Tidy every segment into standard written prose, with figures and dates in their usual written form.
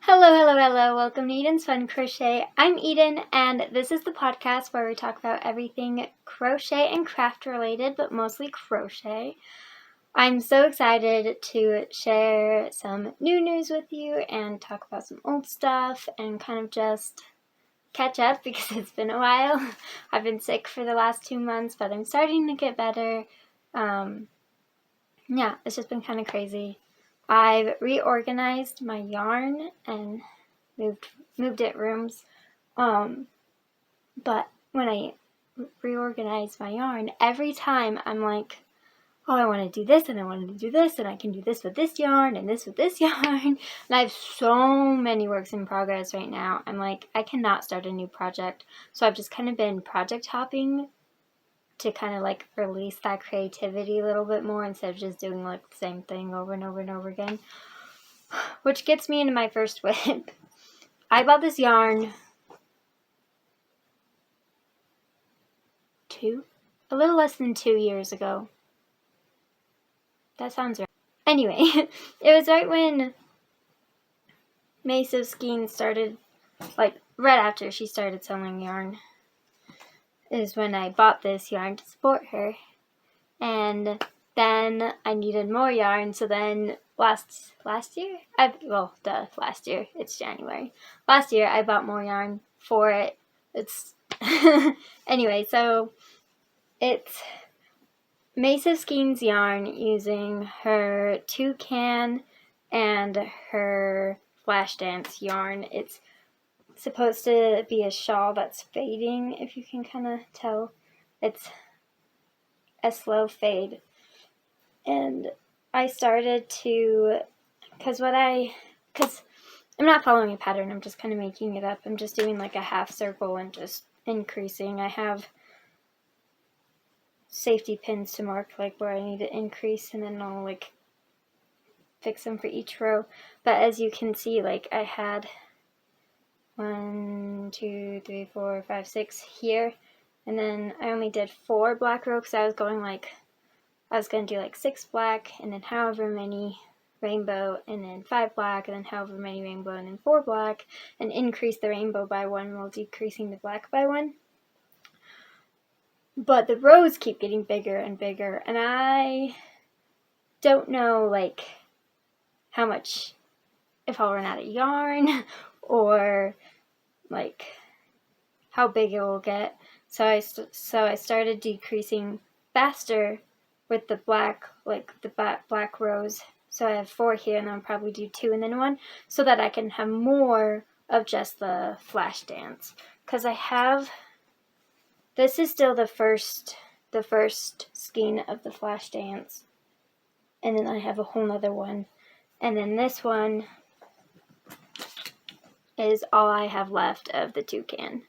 Hello, hello, hello. Welcome to Eden's Fun Crochet. I'm Eden, and this is the podcast where we talk about everything crochet and craft related, but mostly crochet. I'm so excited to share some new news with you and talk about some old stuff and kind of just catch up because it's been a while. I've been sick for the last 2 months, but I'm starting to get better. Yeah, it's just been kind of crazy. I've reorganized my yarn and moved it rooms. But when I reorganize my yarn, every time I'm like, oh, I want to do this and I want to do this and I can do this with this yarn and this with this yarn. And I have so many works in progress right now. I'm like, I cannot start a new project. So I've just kind of been project hopping to kind of like release that creativity a little bit more instead of just doing like the same thing over and over and over again. Which gets me into my first whip. I bought this yarn a little less than 2 years ago. That sounds right. Anyway, it was right when Mesa Skein started, like right after she started selling yarn, is when I bought this yarn to support her. And then I needed more yarn, so then last year? Last year, it's January. Last year I bought more yarn for it. It's anyway, so it's Mesa Skeen's yarn using her toucan and her flash dance yarn. It's supposed to be a shawl that's fading, if you can kind of tell. It's a slow fade. And I started to, because I'm not following a pattern, I'm just kind of making it up. I'm just doing like a half circle and just increasing. I have safety pins to mark like where I need to increase, and then I'll like fix them for each row. But as you can see, like I had 1, 2, 3, 4, 5, 6 here, and then I only did 4 black rows because I was going to do like 6 black and then however many rainbow and then 5 black and then however many rainbow and then 4 black, and increase the rainbow by 1 while decreasing the black by 1. But the rows keep getting bigger and bigger, and I don't know like how much, if I'll run out of yarn or like how big it will get. So I started decreasing faster with the black, like the black rows. So I have 4 here, and then I'll probably do 2 and then 1, so that I can have more of just the flash dance. Because this is still the first skein of the flash dance, and then I have a whole nother one, and then this one is all I have left of the toucan.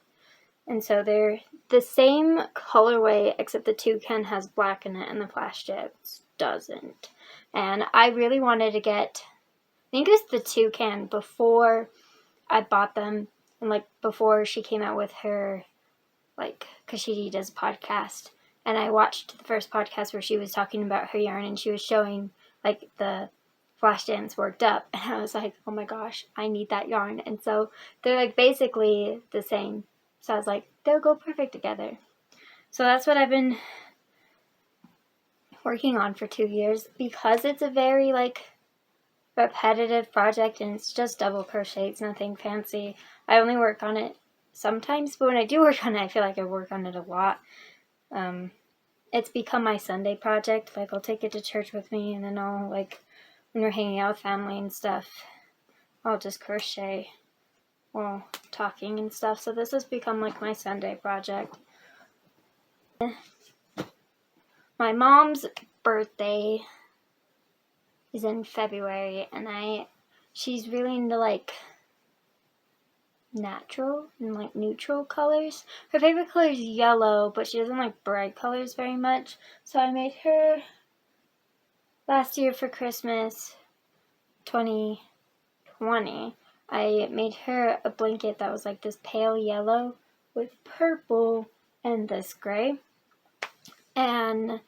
And so they're the same colorway, except the toucan has black in it and the flash dance doesn't. And I really wanted to get, I think it was the toucan before I bought them, and like before she came out with her, like, because she does a podcast, and I watched the first podcast where she was talking about her yarn, and she was showing like the flash dance worked up, and I was like, oh my gosh, I need that yarn. And so they're like basically the same, so I was like, they'll go perfect together. So that's what I've been working on for 2 years, because it's a very like repetitive project and it's just double crochet. It's nothing fancy. I only work on it sometimes, but when I do work on it, I feel like I work on it a lot. It's become my Sunday project. Like I'll take it to church with me, and then I'll like, when we're hanging out with family and stuff, I'll just crochet while talking and stuff. So this has become like my Sunday project. My mom's birthday is in February, and she's really into like natural and like neutral colors. Her favorite color is yellow, but she doesn't like bright colors very much. So I made her last year for Christmas 2020. I made her a blanket that was like this pale yellow with purple and this gray. And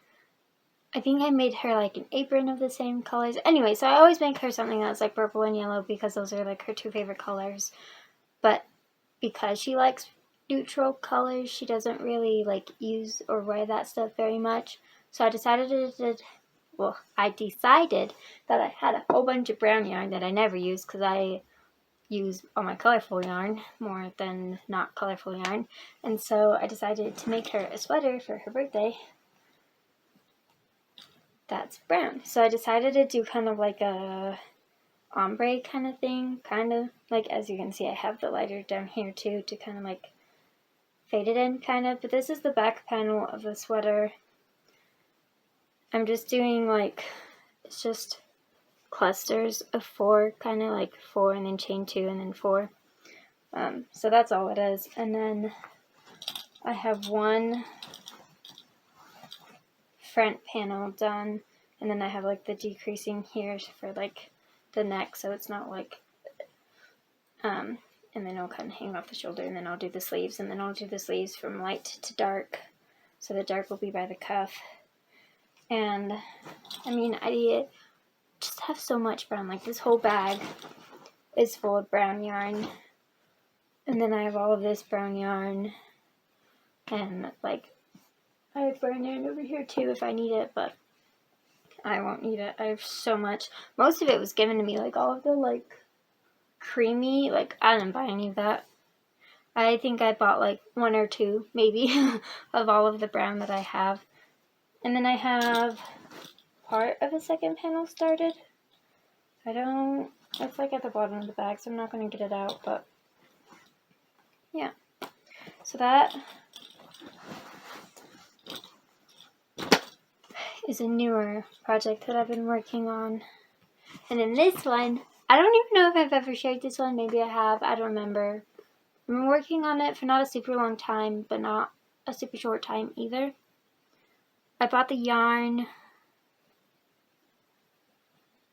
I think I made her like an apron of the same colors. Anyway, so I always make her something that's like purple and yellow because those are like her two favorite colors. But because she likes neutral colors, she doesn't really like use or wear that stuff very much. So I decided that I had a whole bunch of brown yarn that I never use because I use all my colorful yarn more than not colorful yarn. And so I decided to make her a sweater for her birthday that's brown. So I decided to do kind of like a ombre kind of thing, kind of like, as you can see, I have the lighter down here too to kind of like fade it in kind of, but this is the back panel of the sweater. I'm just doing like, it's just clusters of 4, kind of like 4 and then chain 2 and then 4. So that's all it is. And then I have one front panel done, and then I have like the decreasing here for like the neck, so it's not like and then I'll kind of hang off the shoulder, and then I'll do the sleeves, and then I'll do the sleeves from light to dark, so the dark will be by the cuff. And I mean, I just have so much brown, like this whole bag is full of brown yarn, and then I have all of this brown yarn, and like I have brown yarn over here too if I need it, but I won't need it. I have so much. Most of it was given to me, like all of the like creamy, like I didn't buy any of that. I think I bought like 1 or 2 maybe of all of the brown that I have. And then I have part of the second panel started. It's like at the bottom of the bag, so I'm not going to get it out, but yeah. So that is a newer project that I've been working on. And then this one, I don't even know if I've ever shared this one. Maybe I have. I don't remember. I've been working on it for not a super long time, but not a super short time either. I bought the yarn.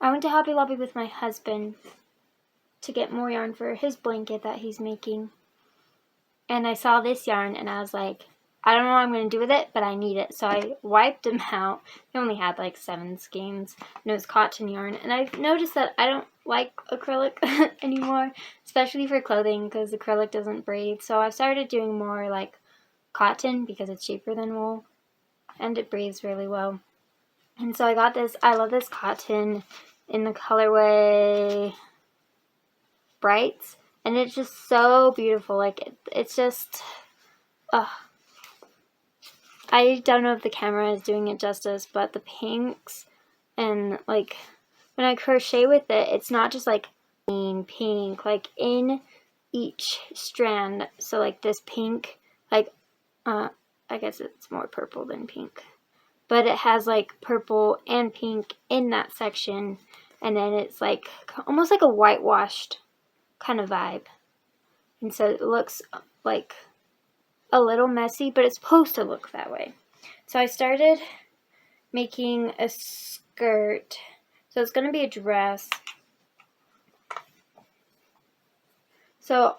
I went to Hobby Lobby with my husband to get more yarn for his blanket that he's making. And I saw this yarn and I was like, I don't know what I'm going to do with it, but I need it. So I wiped them out. They only had like 7 skeins, and it was cotton yarn. And I've noticed that I don't like acrylic anymore, especially for clothing, because acrylic doesn't breathe. So I've started doing more like cotton because it's cheaper than wool and it breathes really well. And so I got this. I love this cotton in the colorway Brights, and it's just so beautiful. Like it's just, I don't know if the camera is doing it justice, but the pinks and like when I crochet with it, it's not just like pink, like in each strand. So like this pink, like I guess it's more purple than pink, but it has like purple and pink in that section, and then it's like almost like a whitewashed kind of vibe. And so it looks like a little messy, but it's supposed to look that way. So I started making a skirt. So it's going to be a dress. So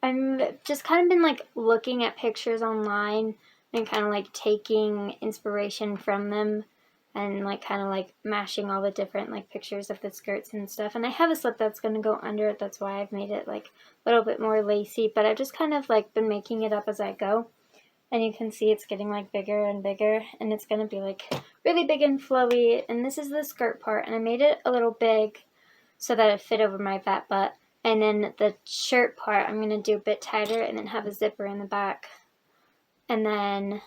I'm just kind of been like looking at pictures online and kind of like taking inspiration from them and like kind of like mashing all the different like pictures of the skirts and stuff. And I have a slip that's going to go under it. That's why I've made it like a little bit more lacy, but I've just kind of like been making it up as I go. And you can see it's getting like bigger and bigger, and it's going to be like really big and flowy. And this is the skirt part, and I made it a little big so that it fit over my fat butt. And then the shirt part I'm going to do a bit tighter and then have a zipper in the back. And then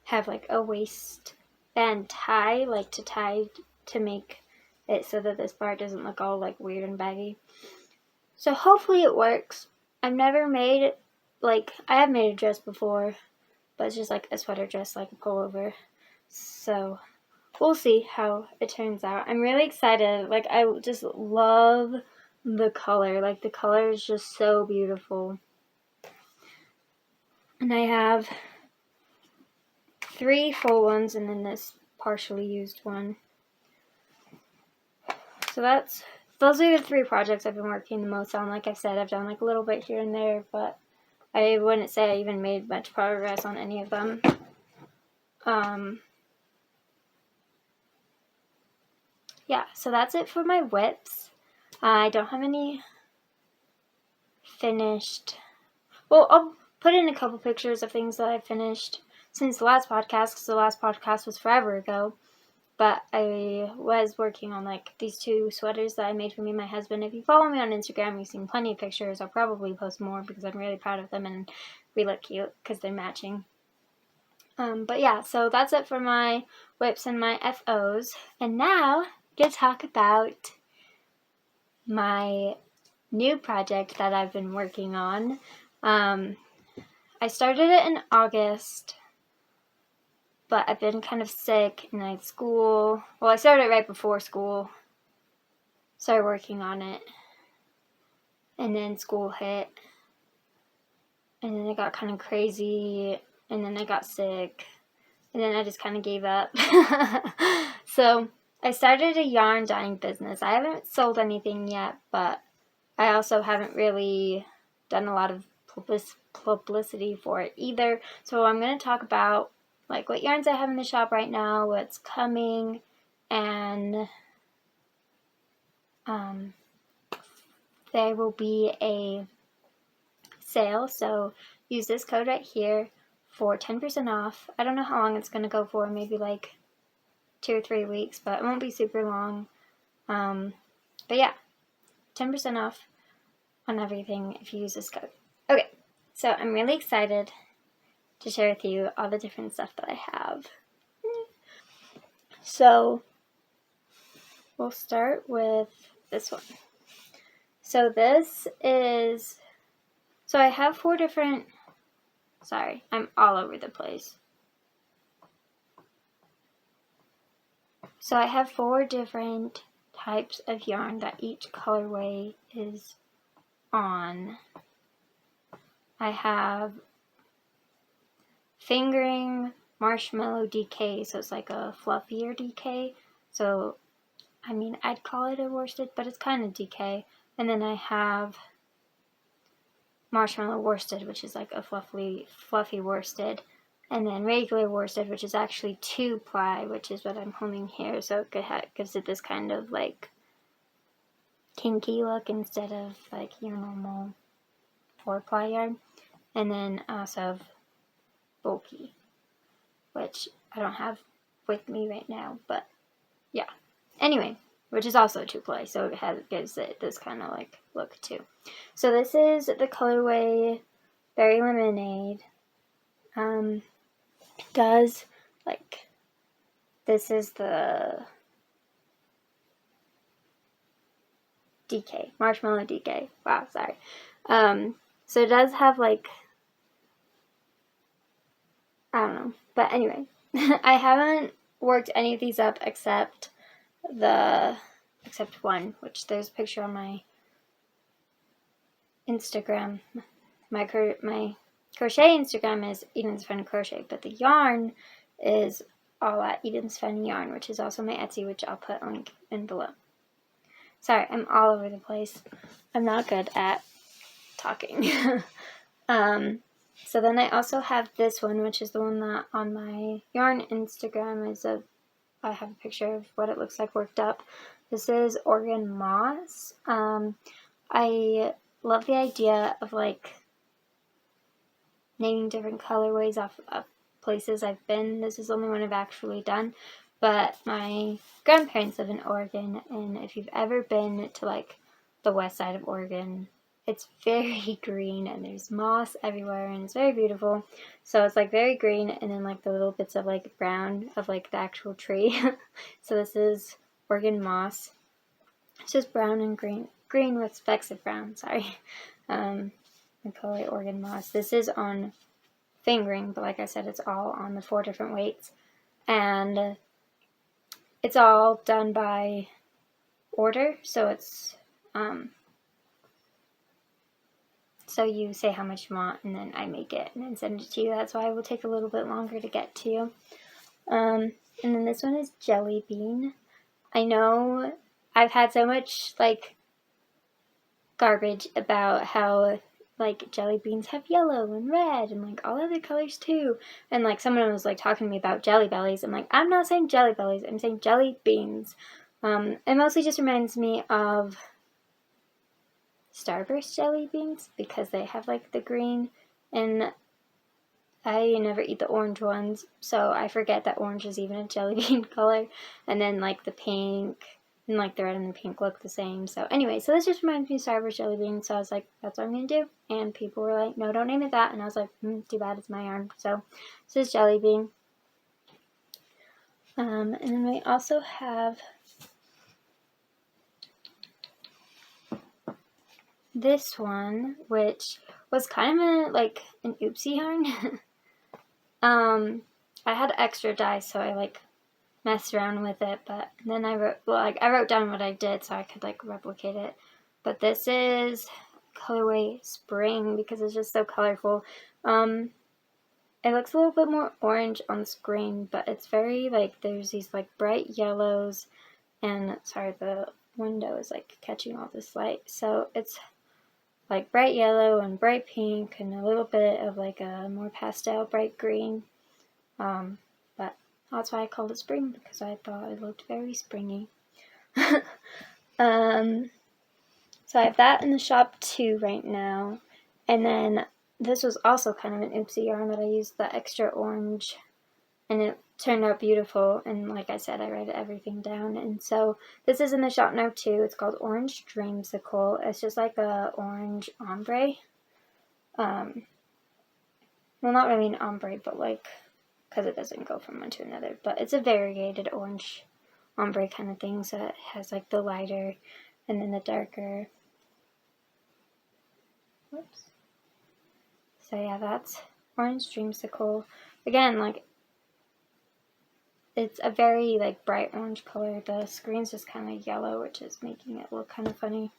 have like a waistband tie, like to tie to make it so that this part doesn't look all like weird and baggy. So hopefully it works. I've never made, like, I have made a dress before, but it's just like a sweater dress, like a pullover. So we'll see how it turns out. I'm really excited. Like, I just love the color. Like, the color is just so beautiful. And I have 3 full ones and then this partially used one. So those are the 3 projects I've been working the most on. Like I said, I've done like a little bit here and there, but I wouldn't say I even made much progress on any of them. Yeah, so that's it for my whips. I don't have any finished. Well, I'll put in a couple pictures of things that I finished since the last podcast, because the last podcast was forever ago. But I was working on like these 2 sweaters that I made for me and my husband. If you follow me on Instagram, you've seen plenty of pictures. I'll probably post more because I'm really proud of them and we look cute because they're matching. But yeah, so that's it for my whips and my FOs. And now, to talk about my new project that I've been working on. I started it in August, but I've been kind of sick and I had school. Well, I started it right before school. Started working on it. And then school hit. And then it got kind of crazy. And then I got sick. And then I just kind of gave up. So I started a yarn dyeing business. I haven't sold anything yet, but I also haven't really done a lot of publicity for it either. So I'm going to talk about like what yarns I have in the shop right now, what's coming, and there will be a sale. So use this code right here for 10% off. I don't know how long it's going to go for, maybe like 2 or 3 weeks, but it won't be super long. But yeah, 10% off on everything if you use this code. Okay, so I'm really excited to share with you all the different stuff that I have. So we'll start with this one. So this is, so I have 4 different, sorry, I'm all over the place. So I have 4 different types of yarn that each colorway is on. I have fingering, marshmallow DK, so it's like a fluffier DK. So, I mean, I'd call it a worsted, but it's kind of DK. And then I have marshmallow worsted, which is like a fluffy worsted. And then regular worsted, which is actually 2-ply, which is what I'm holding here. So it gives it this kind of like kinky look instead of like your normal 4-ply yarn. And then I also have bulky, which I don't have with me right now, but yeah. Anyway, which is also 2-ply, so it gives it this kind of like look too. So this is the colorway Berry Lemonade. Does like, this is the DK, marshmallow DK. Wow, sorry. So it does have like, I don't know, but anyway, I haven't worked any of these up except one, which there's a picture on my Instagram. My crochet Instagram is Eden's Fun Crochet, but the yarn is all at Eden's Fun Yarn, which is also my Etsy, which I'll put a link in below. Sorry, I'm all over the place. I'm not good at talking. So then I also have this one, which is the one that on my yarn Instagram I have a picture of what it looks like worked up. This is Oregon Moss. I love the idea of like naming different colorways off of places I've been. This is the only one I've actually done, but my grandparents live in Oregon, and if you've ever been to like the west side of Oregon, it's very green and there's moss everywhere and it's very beautiful. So it's like very green and then like the little bits of like brown of like the actual tree. So this is Oregon Moss. It's just brown and green with specks of brown, sorry. I call it Oregon Moss. This is on fingering, but like I said, it's all on the 4 different weights. And it's all done by order, so it's, so you say how much you want, and then I make it, and then send it to you. That's why it will take a little bit longer to get to you. And then this one is Jelly Bean. I know I've had so much, like, garbage about how like jelly beans have yellow and red and like all other colors too. And like someone was like talking to me about jelly bellies. I'm like, I'm not saying jelly bellies, I'm saying jelly beans. It mostly just reminds me of Starburst jelly beans because they have like the green, and I never eat the orange ones, so I forget that orange is even a jelly bean color. And then like the pink and like the red and the pink look the same. So anyway, so this just reminds me of Starburst jelly beans. So I was like, that's what I'm gonna do. And people were like, no, don't name it that. And I was like, too bad, it's my yarn. So this is jelly bean. And then we also have this one, which was kind of like an oopsie yarn. I had extra dye, so I like messed around with it, but then I wrote down what I did so I could like replicate it. But this is colorway Spring because it's just so colorful. It looks a little bit more orange on screen, but it's very like there's these like bright yellows, and sorry, the window is like catching all this light, so it's like bright yellow and bright pink and a little bit of like a more pastel bright green. But that's why I called it Spring, because I thought it looked very springy. So I have that in the shop too right now. And then this was also kind of an oopsie yarn, but I used the extra orange and it turned out beautiful. And like I said, I wrote everything down. And so this is in the shop now too. It's called Orange Dreamsicle. It's just like a orange ombre. Well, not really an ombre, but like, because it doesn't go from one to another. But it's a variegated orange ombre kind of thing. So it has like the lighter and then the darker. Whoops. So yeah, that's Orange Dreamsicle. Again, like, it's a very like bright orange color. The screen's just kind of yellow, which is making it look kind of funny.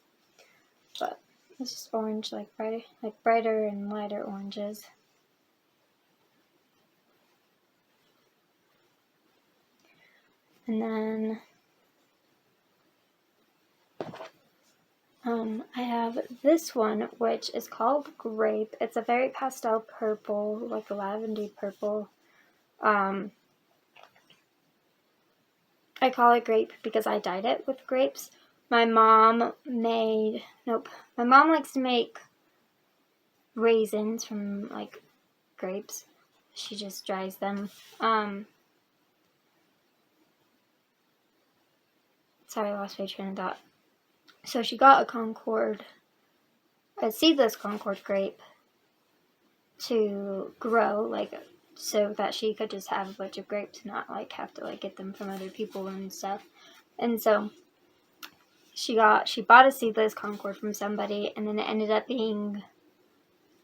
But it's just orange, like brighter and lighter oranges. And then I have this one, which is called Grape. It's a very pastel purple, like a lavender purple. I call it Grape because I dyed it with grapes. My mom likes to make raisins from like grapes. She just dries them. Sorry, I lost my train of thought. So she got a seedless Concord grape to grow, like, so that she could just have a bunch of grapes, not like have to like get them from other people and stuff. And so she bought a seedless Concord from somebody, and then it ended up being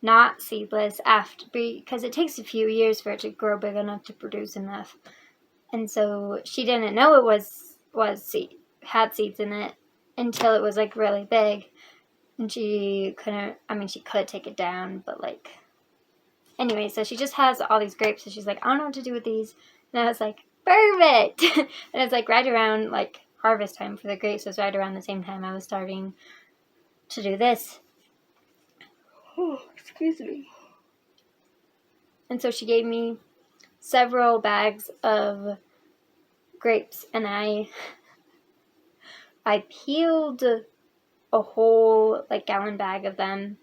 not seedless because it takes a few years for it to grow big enough to produce enough. And so she didn't know it had seeds in it until it was like really big, and she could take it down, but like, anyway, so she just has all these grapes, and she's like, I don't know what to do with these. And I was like, perfect. And it's like right around like harvest time for the grapes. So it's right around the same time I was starting to do this. Oh, excuse me. And so she gave me several bags of grapes, and I peeled a whole like gallon bag of them.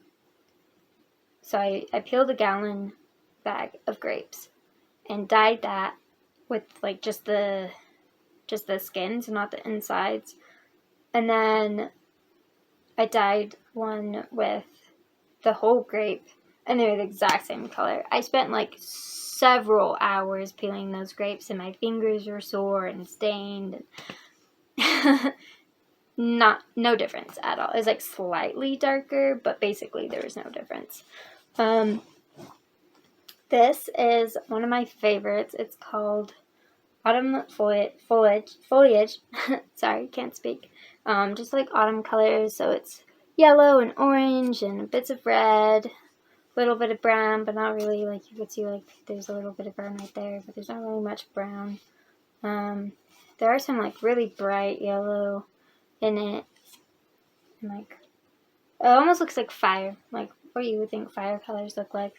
So I peeled a gallon bag of grapes and dyed that with like just the skins, not the insides. And then I dyed one with the whole grape, and they were the exact same color. I spent like several hours peeling those grapes, and my fingers were sore and stained. No difference at all. It was like slightly darker, but basically there was no difference. This is one of my favorites. It's called Autumn Foliage. Sorry, can't speak. Just like autumn colors, so it's yellow and orange and bits of red, a little bit of brown, but not really. Like, you could see like there's a little bit of brown right there, but there's not really much brown. There are some like really bright yellow in it, and like it almost looks like fire, like what you would think fire colors look like.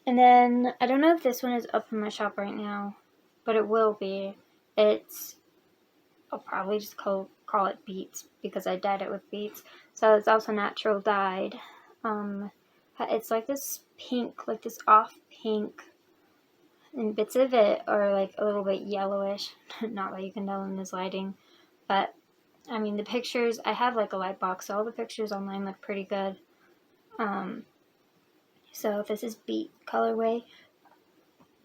And then, I don't know if this one is up in my shop right now, but it will be. I'll probably just call it beets because I dyed it with beets. So it's also natural dyed. It's like this pink, like this off pink, and bits of it are like a little bit yellowish. Not that you can tell in this lighting, but I mean the pictures, I have like a light box, so all the pictures online look pretty good. So this is beet colorway.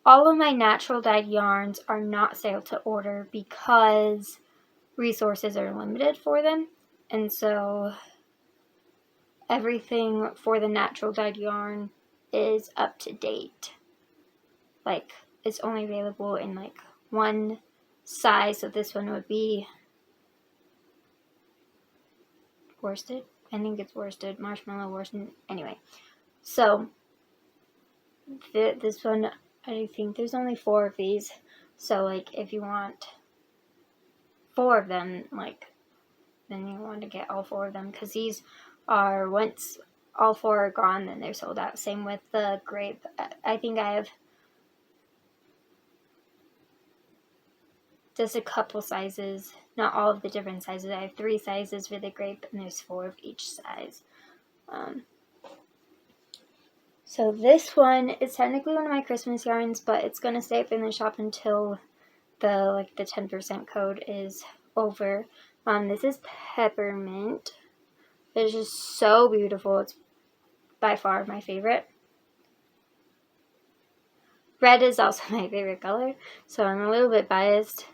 All of my natural dyed yarns are not sale to order because resources are limited for them, and so everything for the natural dyed yarn is up to date. Like, it's only available in like one size, so this one would be worsted. I think it's worsted, marshmallow worsted. Anyway, so this one, I think there's only 4 of these. So like, if you want 4 of them, like, then you want to get all 4 of them, because these are, once all 4 are gone, then they're sold out. Same with the grape. I think I have just a couple sizes, not all of the different sizes. I have 3 sizes for the grape, and there's 4 of each size. So this one is technically one of my Christmas yarns, but it's going to stay up in the shop until the 10% code is over. This is peppermint. It's just so beautiful. It's by far my favorite. Red is also my favorite color, so I'm a little bit biased.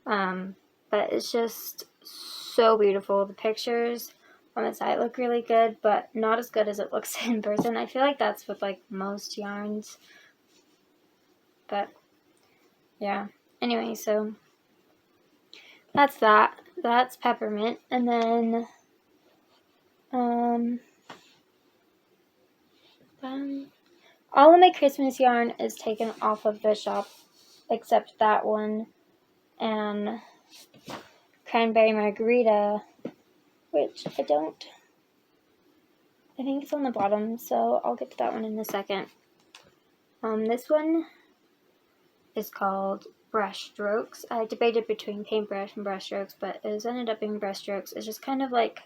But it's just so beautiful. The pictures on the side look really good, but not as good as it looks in person. I feel like that's with like most yarns. But yeah. Anyway, so that's that. That's peppermint. And then all of my Christmas yarn is taken off of the shop except that one and Cranberry Margarita, which I think it's on the bottom, so I'll get to that one in a second. This one is called Brush Strokes. I debated between paintbrush and brush strokes, but it ended up being brush strokes. It's just kind of like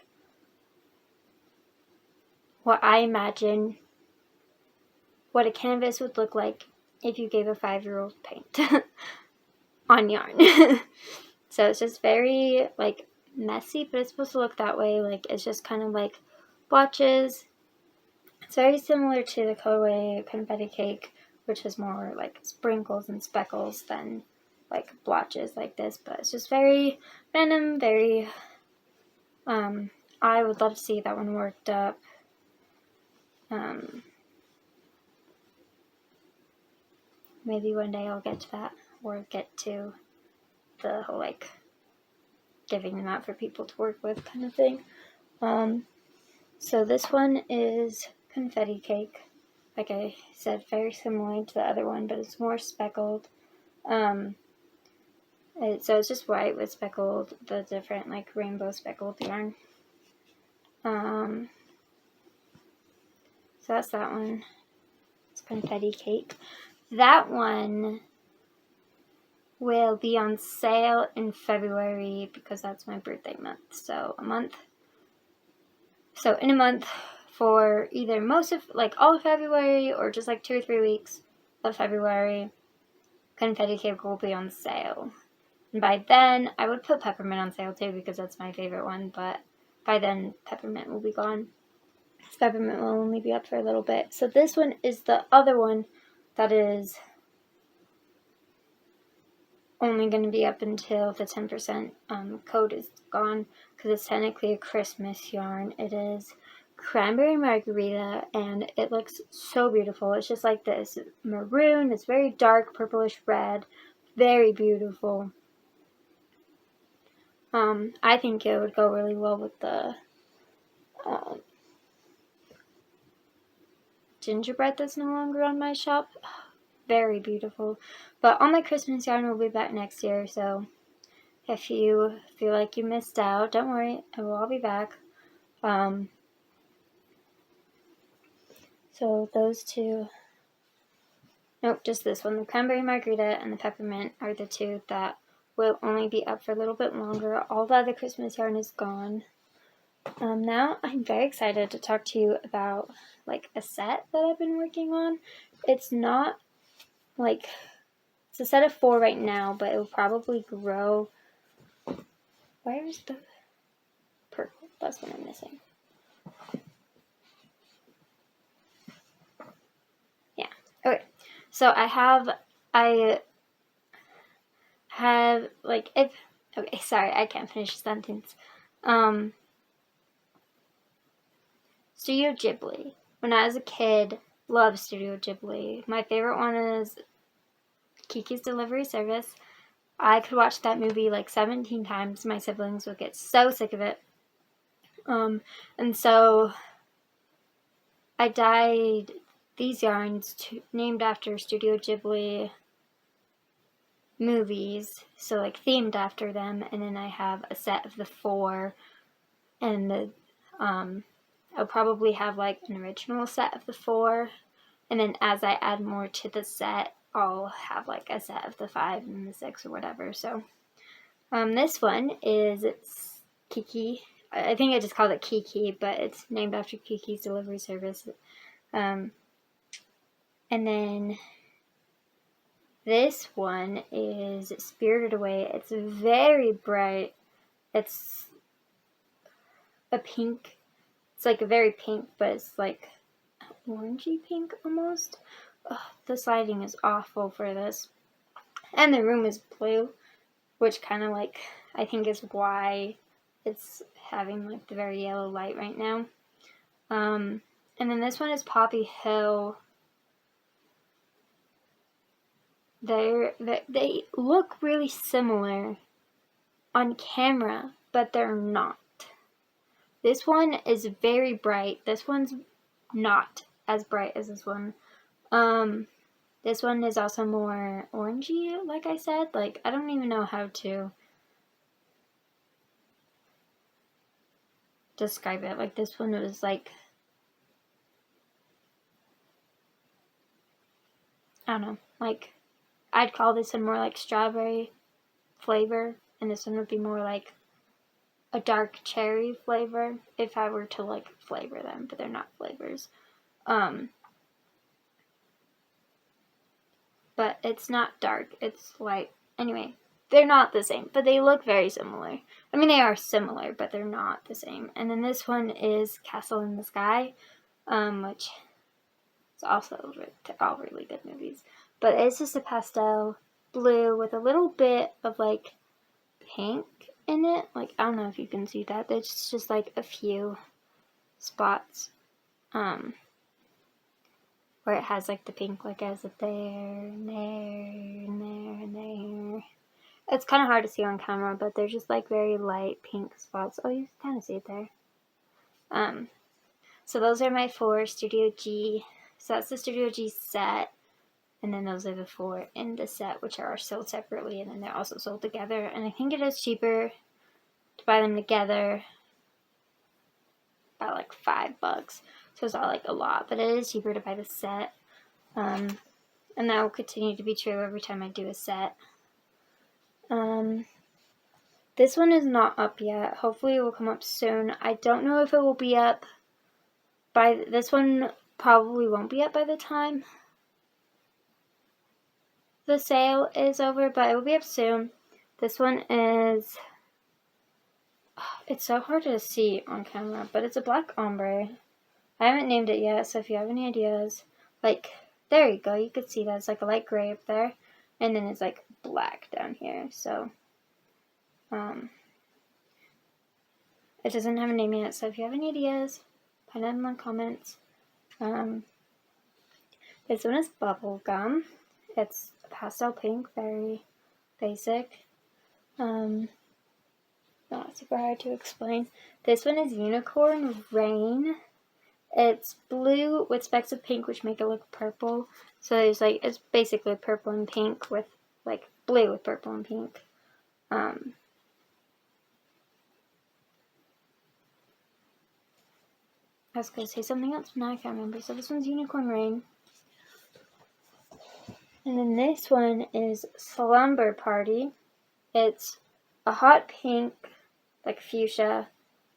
what I imagine what a canvas would look like if you gave a 5-year-old paint on yarn. So it's just very like messy, but it's supposed to look that way. Like, it's just kind of like blotches. It's very similar to the colorway Confetti Cake, which is more like sprinkles and speckles than like blotches like this, but it's just very random, very I would love to see that one worked up. Maybe one day I'll get to that, or get to the whole like giving them out for people to work with kind of thing. So this one is Confetti Cake. Like I said, very similar to the other one, but it's more speckled. So it's just white with speckled, the different like rainbow speckled yarn. So that's that one. It's Confetti Cake. That one will be on sale in February because that's my birthday month. So in a month, for either most of, like all of February or just like 2 or 3 weeks of February, Confetti Cake will be on sale. And by then, I would put peppermint on sale too because that's my favorite one, but by then, peppermint will be gone. Peppermint will only be up for a little bit. So this one is the other one that is only going to be up until the 10% code is gone, because it's technically a Christmas yarn. It is Cranberry Margarita, and it looks so beautiful. It's just like this maroon. It's very dark purplish red. Very beautiful. I think it would go really well with the gingerbread that's no longer on my shop. Very beautiful. But all my Christmas yarn will be back next year, so if you feel like you missed out, don't worry, I will all be back. So those two, nope, just this one. The cranberry margarita and the peppermint are the two that will only be up for a little bit longer. All the other Christmas yarn is gone. Now I'm very excited to talk to you about like a set that I've been working on. It's not like, it's a set of 4 right now, but it will probably grow. Where's the purple? That's what I'm missing. Yeah. Okay. So I have like, if, okay, sorry, I can't finish the sentence. Studio Ghibli. When I was a kid, loved Studio Ghibli. My favorite one is Kiki's Delivery Service. I could watch that movie like 17 times. My siblings would get so sick of it. And so I dyed these yarns named after Studio Ghibli movies, so like themed after them, and then I have a set of the 4, and the I'll probably have like an original set of the 4, and then as I add more to the set, I'll have like a set of the 5 and the 6 or whatever. So this one is, it's Kiki. I think I just called it Kiki, but it's named after Kiki's Delivery Service. And then this one is Spirited Away. It's very bright. It's a pink. It's like a very pink, but it's like orangey pink almost. Ugh, the sliding is awful for this. And the room is blue, which kind of like, I think is why it's having like the very yellow light right now. And then this one is Poppy Hill. They look really similar on camera, but they're not. This one is very bright. This one's not as bright as this one. This one is also more orangey, like I said. Like, I don't even know how to describe it. Like, this one was like, I don't know, like, I'd call this one more like strawberry flavor, and this one would be more like a dark cherry flavor if I were to like flavor them, but they're not flavors. But it's not dark, it's light. Anyway, they're not the same, but they look very similar. I mean, they are similar, but they're not the same. And then this one is Castle in the Sky, which is also, they're all really good movies. But it's just a pastel blue with a little bit of like pink in it. Like, I don't know if you can see that. There's just like a few spots where it has like the pink, like as it there and there and there and there. It's kind of hard to see on camera, but they're just like very light pink spots. Oh, you can kind of see it there. So those are my 4 Studio G. So that's the Studio G set. And then those are the 4 in the set, which are sold separately, and then they're also sold together. And I think it is cheaper to buy them together by like $5. So it's not like a lot, but it is cheaper to buy the set. And that will continue to be true every time I do a set. This one is not up yet. Hopefully it will come up soon. I don't know if it will be up by, this one probably won't be up by the time the sale is over, but it will be up soon. This one is, it's so hard to see on camera, but it's a black ombre. I haven't named it yet, so if you have any ideas, like, there you go, you could see that it's like a light gray up there, and then it's like black down here. So it doesn't have a name yet, so if you have any ideas, put them in the comments. This one is Bubblegum. It's a pastel pink, very basic. Not super hard to explain. This one is Unicorn Rain. It's blue with specks of pink, which make it look purple. So there's like, it's basically purple and pink with like blue with purple and pink. I was going to say something else, but now I can't remember. So this one's Unicorn Rain. And then this one is Slumber Party. It's a hot pink, like fuchsia,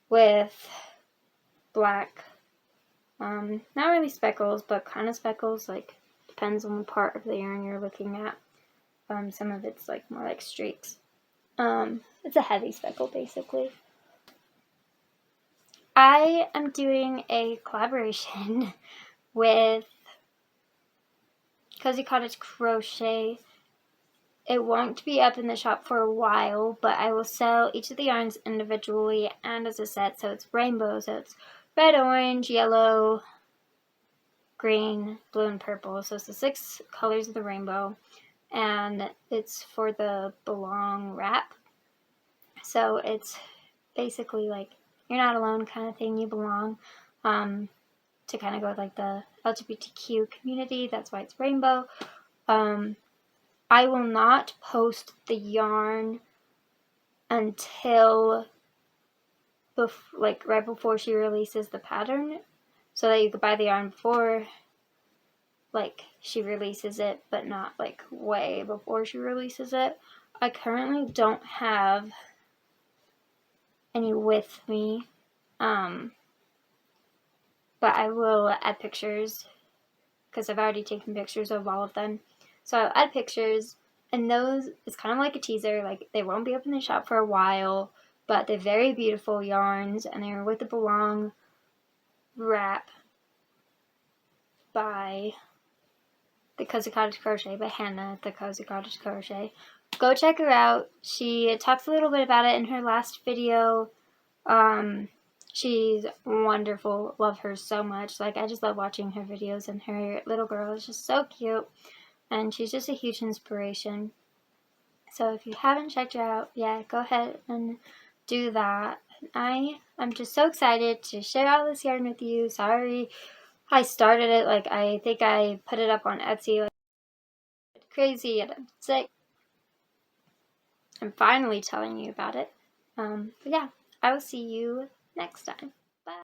with black, not really speckles, but kind of speckles, like depends on the part of the yarn you're looking at. Some of it's like more like streaks. It's a heavy speckle basically. I am doing a collaboration with Cozy Cottage Crochet. It won't be up in the shop for a while, but I will sell each of the yarns individually and as a set. So it's rainbow, so it's red, orange, yellow, green, blue, and purple. So it's the 6 colors of the rainbow, and it's for the Belong wrap. So it's basically like you're not alone kind of thing, you belong, to kind of go with like the LGBTQ community. That's why it's rainbow. I will not post the yarn until like right before she releases the pattern, so that you could buy the yarn before like she releases it, but not like way before she releases it. I currently don't have any with me, but I will add pictures because I've already taken pictures of all of them. So I'll add pictures, and those, it's kind of like a teaser, like they won't be up in the shop for a while, but they're very beautiful yarns, and they're with the Belong wrap by the Cozy Cottage Crochet, by Hannah at the Cozy Cottage Crochet. Go check her out. She talks a little bit about it in her last video. She's wonderful. Love her so much. Like, I just love watching her videos, and her little girl is just so cute, and she's just a huge inspiration. So if you haven't checked her out yet, go ahead and do that. I'm just so excited to share all this yarn with you. Sorry I started it, like I think I put it up on Etsy like crazy, and I'm sick. I'm finally telling you about it. But yeah, I will see you next time.